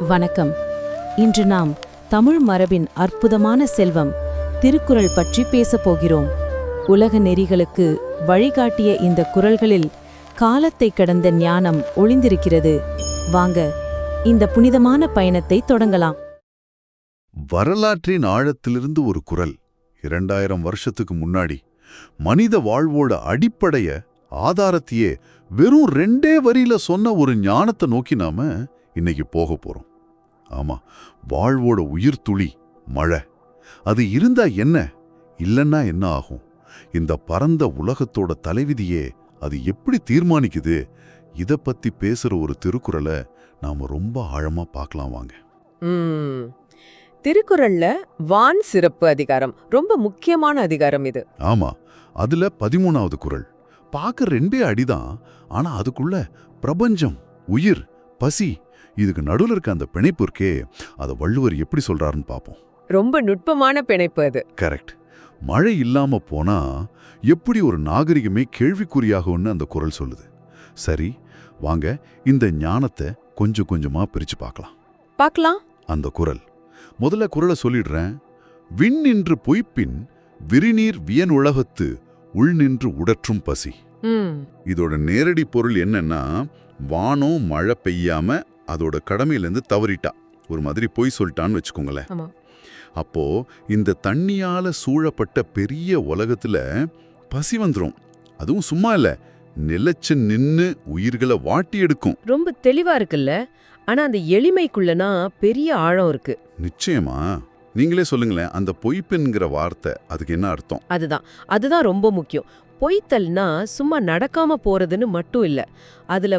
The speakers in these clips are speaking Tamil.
வணக்கம். இன்று நாம் தமிழ் மரபின் அற்புதமான செல்வம் திருக்குறள் பற்றி பேசப் போகிறோம். உலக நெறிகளுக்கு வழிகாட்டிய இந்த குறள்களில் காலத்தை கடந்த ஞானம் ஒளிந்திருக்கிறது. வாங்க இந்த புனிதமான பயணத்தை தொடங்கலாம். வரலாற்றின் ஆழத்திலிருந்து ஒரு குறள் 2000 வருஷத்துக்கு முன்னாடி மனித வாழ்வோட அடிப்படைய ஆதாரத்தையே வெறும் 2 வரியில சொன்ன ஒரு ஞானத்தை நோக்கி நாம இன்னைக்கு போக போறோம். ஆமா, வாழ்வோட உயிர் துளி மழை. அது இருந்தா என்ன, இல்லன்னா என்ன ஆகும்? இந்த பரந்த உலகத்தோட தலைவிதியே அது எப்படி தீர்மானிக்குது? இத பத்தி பேசுற ஒரு திருக்குறளை நாம ரொம்ப ஆழமா பார்க்கலாம் வாங்க. திருக்குறள்ல வான் சிறப்பு அதிகாரம் ரொம்ப முக்கியமான அதிகாரம் இது. ஆமா, அதுல 13வது குறள். பார்க்க 2 அடிதான், ஆனா அதுக்குள்ள பிரபஞ்சம், உயிர், பசி, இதுக்கு நடுவில் இருக்க அந்த பிணைப்பு இருக்கே, அதை வள்ளுவர் எப்படி சொல்றாருன்னு பார்ப்போம். ரொம்ப நுட்பமான பிணைப்பு அது. கரெக்ட். மழை இல்லாம போனா எப்படி ஒரு நாகரிகமே கேள்விக்குறியாகும்னு அந்த குறள் சொல்லுது. சரி, வாங்க இந்த ஞானத்தை கொஞ்சம் கொஞ்சமா பிரிச்சு பார்க்கலாம். அந்த குறள் முதல்ல குறளை சொல்லிடுறேன். விண் நின்று பொய்ப்பின் விரிநீர் வியனுலகத்து உள் நின்று உடற்றும் பசி. இதோட நேரடி பொருள் என்னன்னா, வானம் மழை பெய்யாம அதோட கடமையிலேருந்து தவறிட்டா, ஒரு மாதிரி பொய் சொல்லிட்டான்னு வச்சுக்கோங்களேன். அப்போ இந்த தண்ணியால சூழப்பட்ட பெரிய உலகத்துல பசி வந்துரும். அதுவும் சும்மா இல்ல, நிலைச்சு நின்னு உயிர்களை வாட்டி எடுக்கும். ரொம்ப தெளிவா இருக்குல்ல. ஆனா அந்த எளிமைக்குள்ளனா பெரிய ஆழம் இருக்கு. நிச்சயமா. நீங்களே சொல்லுங்களேன், அந்த பொய்ப்பென்கிற வார்த்தை அதுக்கு என்ன அர்த்தம்? அதுதான் ரொம்ப முக்கியம். பொய்த்தல்னா சும்மா நடக்காம போறதுன்னு மட்டும் இல்ல. அதுல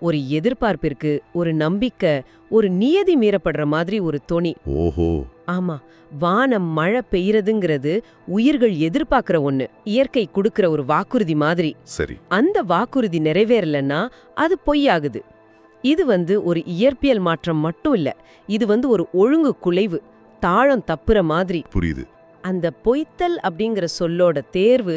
ஒரு எதிர்பார்ப்பு இருக்கு, ஒரு நம்பிக்கை, ஒரு நியதி மீறப்படுற மாதிரி ஒரு தொனி. ஓஹோ. ஆமா, வானம் மழை பெய்யறதுங்கிறது உயிர்கள் எதிர்பார்க்கிற ஒண்ணு, இயற்கை கொடுக்கிற ஒரு வாக்குறுதி மாதிரி. சரி, அந்த வாக்குறுதி நிறைவேறலன்னா அது பொய்யாகுது. இது ஒரு இயற்பியல் மாற்றம் மட்டும் இல்ல, இது ஒரு ஒழுங்கு குலைவு, தாளம் தப்புற மாதிரி. புரியுது. அந்த பொய்த்தல் அப்படிங்கிற சொல்லோட தேர்வு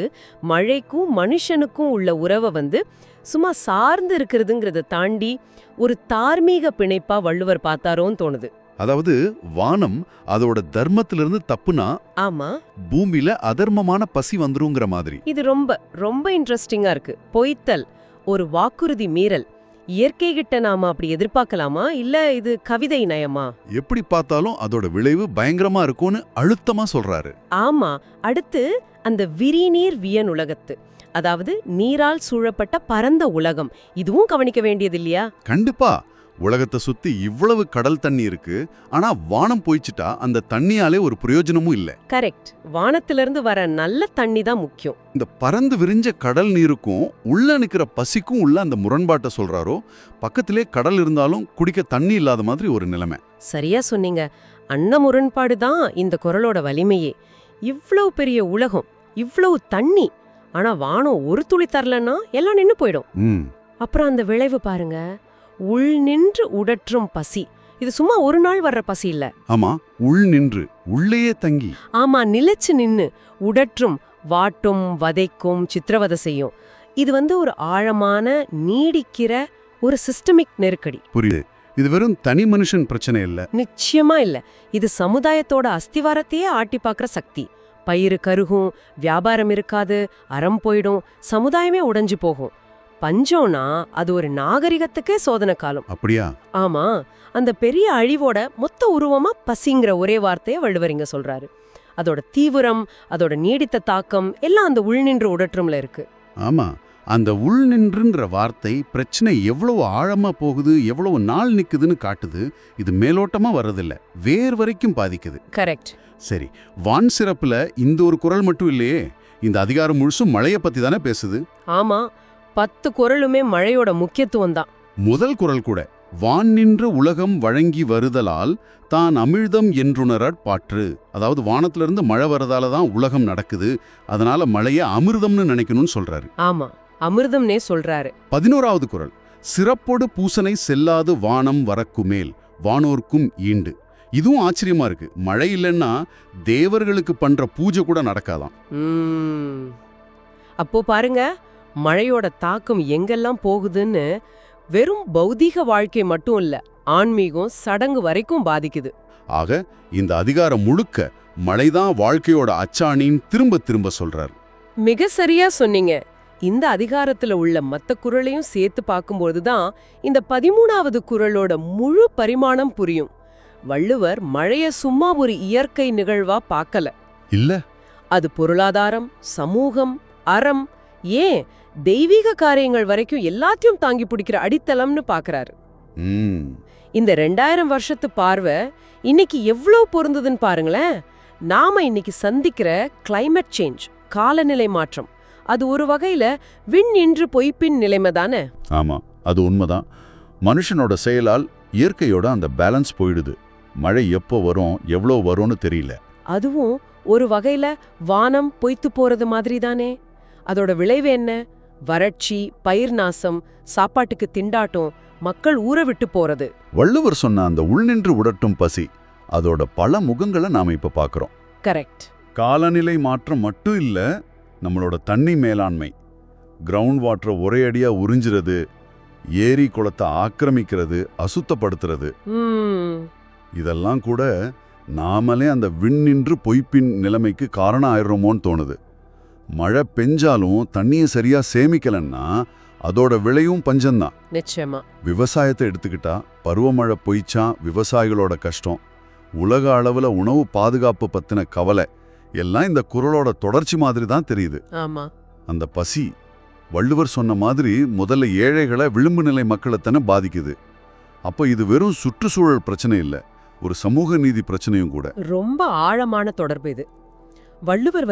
மழைக்கும் மனுஷனுக்கும் உள்ள உறவை சும்மா சார்ந்து இருக்கிறதுங்கிறத தாண்டி ஒரு தார்மீக பிணைப்பா வள்ளுவர் பார்த்தாரோன்னு தோணுது. அதாவது வானம் அதோட தர்மத்திலிருந்து தப்புனா, ஆமா, பூமியில அதர்மமான பசி வந்துருங்கிற மாதிரி. இது ரொம்ப ரொம்ப இன்ட்ரெஸ்டிங்கா இருக்கு. பொய்த்தல் ஒரு வாக்குறுதி மீறல். இயற்கை கிட்ட நாம அப்படி எதிர்பார்க்கலாமா, இல்ல இது கவிதை நயமா? எப்படி பார்த்தாலும் அதோட விளைவு பயங்கரமா இருக்கும்னு அழுத்தமா சொல்றாரு. ஆமா. அடுத்து அந்த விரிநீர் வியனுலகத்து, அதாவது நீரால் சூழப்பட்ட பரந்த உலகம், இதுவும் கவனிக்க வேண்டியது இல்லையா? கண்டிப்பா. உலகத்தை சுத்தி இவ்வளவு கடல் தண்ணி இருக்கு, ஆனா வானம் போயிச்சுட்டா அந்த தண்ணியாலே ஒரு பிரயோஜனமும் இல்ல. கரெக்ட். வானத்திலிருந்து வர நல்ல தண்ணி தான் முக்கியம். இந்த பறந்து விரிஞ்ச கடல் நீருக்கும் உள்ள நிக்கிற பசிக்கும் உள்ள அந்த முரண்பாட்டை சொல்றாரோ. பக்கத்திலே கடல் இருந்தாலும் குடிக்க தண்ணி இல்லாத மாதிரி ஒரு நிலைமை. சரியா சொன்னீங்க. அன்ன முரண்பாடு தான் இந்த குறளோட வலிமையே. இவ்வளவு பெரிய உலகம், இவ்வளவு தண்ணி, ஆனா வானம் ஒரு துளி தரலன்னா எல்லாம் நின்னு போயிடும். அப்புறம் அந்த விளைவு பாருங்க, உள் நின்று உடற்றும் பசி. இது சும்மா ஒரு நாள் வர்ற பசி இல்ல. ஆமா, உள் நின்று உள்ளேயே தங்கி. ஆமா, நிலைச்சு நின்னு உடற்றும், வாட்டும், வதைக்கும், சித்திரவதை செய்யும். இது ஒரு ஆழமான நீடிக்கிற ஒரு சிஸ்டமிக் நெருக்கடி. புரியுது. இது வெறும் தனி மனுஷன் பிரச்சனை இல்ல. நிச்சயமா இல்ல. இது சமுதாயத்தோட அஸ்திவாரத்தையே ஆட்டி பாக்குற சக்தி. பயிறு கருகும், வியாபாரம் இருக்காது, அறம் போயிடும், சமுதாயமே உடைஞ்சு போகும். பஞ்சம்னா அது ஒரு நாகரிகத்துக்கே சோதனை காலம். அப்படியா? ஆமா. அந்த பெரிய அழிவோட மொத்த உருவமா பசிங்கிற ஒரே வார்த்தையை வள்ளுவர் இங்க சொல்றாரு. அதோட தீவிரம், அதோட நீடித்த தாக்கம் எல்லாம் அந்த உள்நின்று உடற்றும்ல இருக்கு. ஆமா, அந்த உள்நின்றுன்ற வார்த்தை பிரச்சனை எவ்வளவு ஆழமா போகுது, எவ்வளவு நாள் நிக்குதுன்னு காட்டுது. இது மேலோட்டமா வர்றதில்ல, வேர் வரைக்கும் பாதிக்குது. கரெக்ட். சரி, வான் சிறப்புல இந்த ஒரு குறள் மட்டும் இல்லையே, இந்த அதிகாரம் முழுசும் மழைய பத்தி தானே பேசுது. ஆமா, 10 குறளுமே மழையோட முக்கியத்துவம் தான். முதல் குறள் கூட வான் நின்று உலகம் வழங்கி வருதலால் தான் அமிழ்தம் என்றுணரற் பாற்று. அதாவது வானத்திலிருந்து மழை வரதால தான் உலகம் நடக்குது, அதனால மழைய அமிர்தம்னு நினைக்கணும்னு சொல்றாரு. ஆமா, அமிர்தம்னே சொல்றாரு. 11வது குறள் சிறப்பொடு பூசனை செல்லாது வானம் வரக்குமேல் வானோர்க்கும் ஈண்டு. இதுவும் ஆச்சரியமா இருக்கு. மழை இல்லைன்னா தேவர்களுக்கு பண்ற பூஜை கூட நடக்காதாம். அப்போ பாருங்க, மழையோட தாக்கம் எங்கெல்லாம் போகுதுன்னு வெறும் பௌதீக வாழ்க்கை மட்டும் இல்ல, ஆன்மீகம் சடங்கு வரைக்கும் பாதிக்குது. ஆக இந்த அதிகாரம் முழுக்க மழைதான் வாழ்க்கையோட அச்சாணின்னு திரும்ப திரும்ப சொல்றார். மிக சரியா சொன்னீங்க. இந்த அதிகாரத்துல உள்ள மத்த குறளையும் சேர்த்து பார்க்கும்போதுதான் இந்த 13வது குறளோட முழு பரிமாணம் புரியும். வள்ளுவர் மழைய சும்மா ஒரு இயற்கை நிகழ்வா பார்க்கல. இல்ல, அது பொருளாதாரம், சமூகம், அறம், ஏன் தெய்வீக காரியங்கள் வரைக்கும் எல்லாத்தையும் தாங்கி பிடிக்கிற அடித்தளம்னு பாக்குறாரு. இந்த 2000 வருஷத்து பார்வை இன்னைக்கு எவ்வளவு பொருந்ததுன்னு பாருங்களேன். நாம இன்னைக்கு சந்திக்கிற கிளைமேட் சேஞ்ச், காலநிலை மாற்றம், அது ஒரு வகையில விண் நின்று பொய்ப்பின் நிலைமை தானே? ஆமா, அது உண்மைதான். மனுஷனோட செயலால் இயற்கையோட அந்த பேலன்ஸ் போயிடுது. மழை எப்போ வரும், எவ்வளோ வரும்னு தெரியல. அதுவும் ஒரு வகையில வானம் பொய்த்து போறது மாதிரி தானே. அதோட விளைவு என்ன? வறட்சி, பயிர் நாசம், சாப்பாட்டுக்கு திண்டாட்டம், மக்கள் ஊற விட்டு போறது. வள்ளுவர் சொன்ன அந்த உள்நின்று உடட்டும் பசி, அதோட பல முகங்களை நாம இப்ப பார்க்கறோம். கரெக்ட். காலநிலை மாற்றம் மட்டும் இல்ல, நம்மளோட தண்ணி மேலாண்மை, கிரவுண்ட் வாட்டரை ஒரே அடியா உறிஞ்சுறது, ஏரி குளத்தை ஆக்கிரமிக்கிறது, அசுத்தப்படுத்துறது, இதெல்லாம் கூட நாமளே அந்த விண்ணின்று பொய்ப்பின் நிலைமைக்கு காரணம் ஆயிடுறோமோன்னு தோணுது. மழை பெஞ்சாலும் தண்ணியை சரியா சேமிக்கலன்னா அதோட விளையும் பஞ்சம்தான். நிச்சயமா. விவசாயத்தை எடுத்துக்கிட்டா பருவமழை பொய்ச்சா விவசாயிகளோட கஷ்டம், உலக அளவுல உணவு பாதுகாப்பு பத்தின கவலை எல்லாம் இந்த குறளோட தொடர்ச்சி மாதிரி தான் தெரியுது. ஆமா. அந்த பசி, வள்ளுவர் சொன்ன மாதிரி முதல்ல ஏழைகளை, விளிம்பு நிலை மக்களைத்தானே பாதிக்குது. அப்ப இது வெறும் சுற்றுச்சூழல் பிரச்சனை இல்ல, ஒரு சமூக நீதி பிரச்சனையும் கூட. ரொம்ப ஆழமான தொடர்பு இது. வள்ளுவர்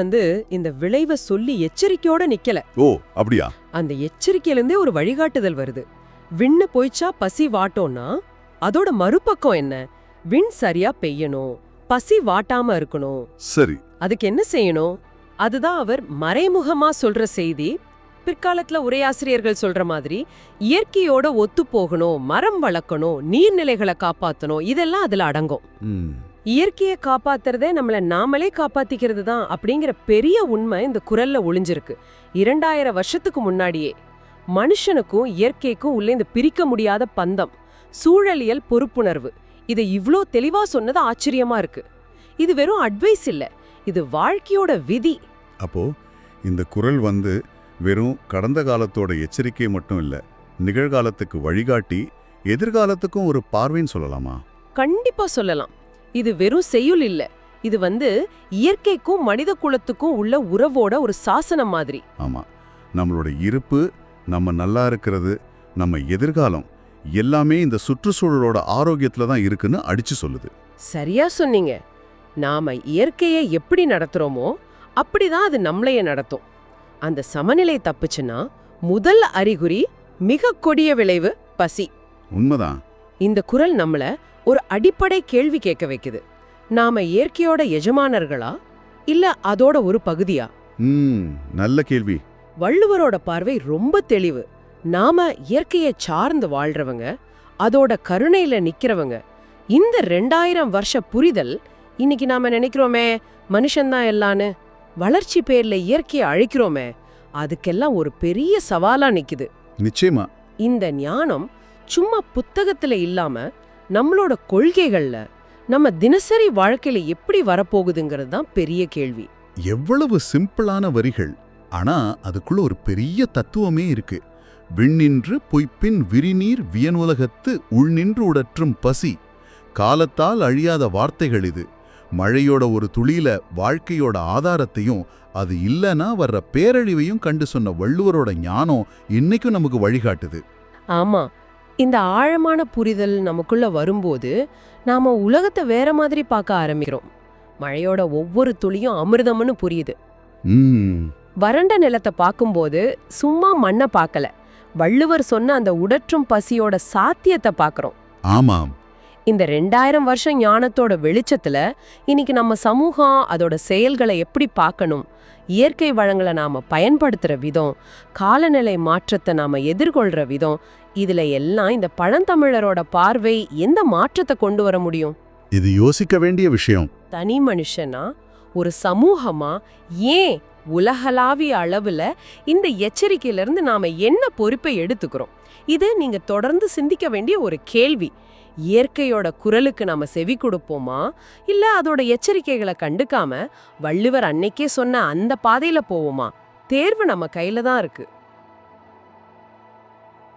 இந்த விளைவை சொல்லி எச்சரிக்கையோட நிக்கல. ஓ, அப்படியா? அந்த எச்சரிக்கையிலிருந்தே ஒரு வழிகாட்டுதல் வருது. விண்ணு போய்ச்சா பசி வாட்டோம்னா அதோட மறுபக்கம் என்ன? விண் சரியா பெய்யணும், பசி வாட்டாம இருக்கணும். சரி, அதுக்கு என்ன செய்யணும்? அதுதான் அவர் மறைமுகமா சொல்ற செய்தி. பிற்காலத்துல உரையாசிரியர்கள் சொல்ற மாதிரி இயற்கையோட ஒத்து போகணும், மரம் வளர்க்கணும், நீர்நிலைகளை காப்பாத்தணும், இதெல்லாம் அதுல அடங்கும். இயற்கையை காப்பாத்துறதே நம்மள நாமளே காப்பாத்திக்கிறது தான் அப்படிங்கிற பெரிய உண்மை இந்த குறள்ல ஒளிஞ்சிருக்கு. 2000 வருஷத்துக்கு முன்னாடியே மனுஷனுக்கும் இயற்கைக்கும் உள்ள இந்த பிரிக்க முடியாத பந்தம், சூழலியல் பொறுப்புணர்வு, இதை இவ்ளோ தெளிவா சொன்னது ஆச்சரியமா இருக்கு. இது வெறும் அட்வைஸ் இல்ல, இது வாழ்க்கையோட விதி. அப்போ இந்த குறள் வெறும் கடந்த காலத்தோட எச்சரிக்கை மட்டும் இல்ல, நிகழ்காலத்துக்கு வழிகாட்டி எதிர்காலத்துக்கும் ஒரு பார்வைன்னு சொல்லலாமா? கண்டிப்பா சொல்லலாம். இது வெறும் செய்யுள் இல்ல, இது இயற்கைக்கும் மனித குலத்துக்கும் உள்ள உறவோட ஒரு சாசனம் மாதிரி. ஆமா, நம்மளோட இருப்பு, நம்ம நல்லா இருக்கிறது, நம்ம எதிர்காலம் எல்லாமே இந்த சுற்றுச்சூழலோட ஆரோக்கியத்துல தான் இருக்குன்னு அடிச்சு சொல்லுது. சரியா சொன்னீங்க. நாம இயற்கையை எப்படி நடத்துறோமோ அப்படிதான் அது நம்மளைய நடத்தும். அந்த சமநிலை தப்புச்சுன்னா முதல் அறிகுறி மிக கொடிய விளைவு பசி. உண்மைதான். இந்த குறள் நம்மள ஒரு அடிப்படை கேள்வி கேட்க வைக்குது. நாம இயற்கையோட எஜமானர்களா இல்ல அதோட ஒரு பகுதியா? நல்ல கேள்வி. வள்ளுவரோட பார்வை ரொம்ப தெளிவு. நாம இயற்கையை சார்ந்து வாழ்றவங்க, அதோட கருணையில நிக்கிறவங்க. இந்த 2000 வருஷ புரிதல் இன்னைக்கு நாம நினைக்கிறோமே மனுஷன்தான் எல்லான்னு, வளர்ச்சி பேர்ல இயற்கையை அழிக்கிறோமே, அதுக்கெல்லாம் ஒரு பெரிய சவாலா நிக்குது. நிச்சயமா. இந்த ஞானம் சும்மா புத்தகத்துல இல்லாம நம்மளோட கொள்கைகள்ல, நம்ம தினசரி வாழ்க்கையில எப்படி வரப்போகுதுங்கிறது தான் பெரிய கேள்வி. எவ்வளவு சிம்பிளான வரிகள், ஆனா அதுக்குள்ள ஒரு பெரிய தத்துவமே இருக்கு. விண்ணின்று பொய்ப்பின் விரிநீர் வியனுலகத்து உள்நின்று உடற்றும் பசி. காலத்தால் அழியாத வார்த்தைகள் இது. மழையோட ஒரு துளியில வாழ்க்கையோட ஆதாரத்தையும் அது இல்லனா வர்ற பேரழிவையும் கண்டு சொன்ன வள்ளுவரோட ஞானம் இன்னைக்கும் நமக்கு வழிகாட்டுது. ஆமா, இந்த ஆழமான புரிதல் நமக்குள்ள வரும்போது நாம உலகத்தை வேற மாதிரி பார்க்க ஆரம்பிக்கிறோம். மழையோட ஒவ்வொரு துளியும் அமிர்தம்னு புரியுது. வறண்ட நிலத்தை பார்க்கும்போது சும்மா மண்ணை பார்க்கல, வள்ளுவர் சொன்ன அந்த உடற்றும் பசியோட சாத்தியத்தை பார்க்கறோம். ஆமாம். இந்த 2000 வருஷம் ஞானத்தோட வெளிச்சத்துல இன்னைக்கு நம்ம சமூகம் அதோட செயல்களை எப்படி பார்க்கணும், இயற்கை வளங்களை நாம பயன்படுத்துற விதம், காலநிலை மாற்றத்தை நாம எதிர்கொள்ற விதம், இதுல எல்லாம் இந்த பழந்தமிழரோட பார்வை எந்த மாற்றத்தை கொண்டு வர முடியும்? இது யோசிக்க வேண்டிய விஷயம். தனி மனுஷனா ஒரு சமூகமா ஏன் உலகளாவிய அளவுல இந்த எச்சரிக்கையிலிருந்து நாம என்ன பொறுப்பை எடுத்துக்கிறோம்? இது நீங்க தொடர்ந்து சிந்திக்க வேண்டிய ஒரு கேள்வி. இயற்கையோட குரலுக்கு நாம செவி கொடுப்போமா, இல்ல அதோட எச்சரிக்கைகளை கண்டுக்காம வள்ளுவர் அன்னைக்கே சொன்ன அந்த பாதையில போவோமா? தேர்வு நம்ம கையில தான் இருக்கு.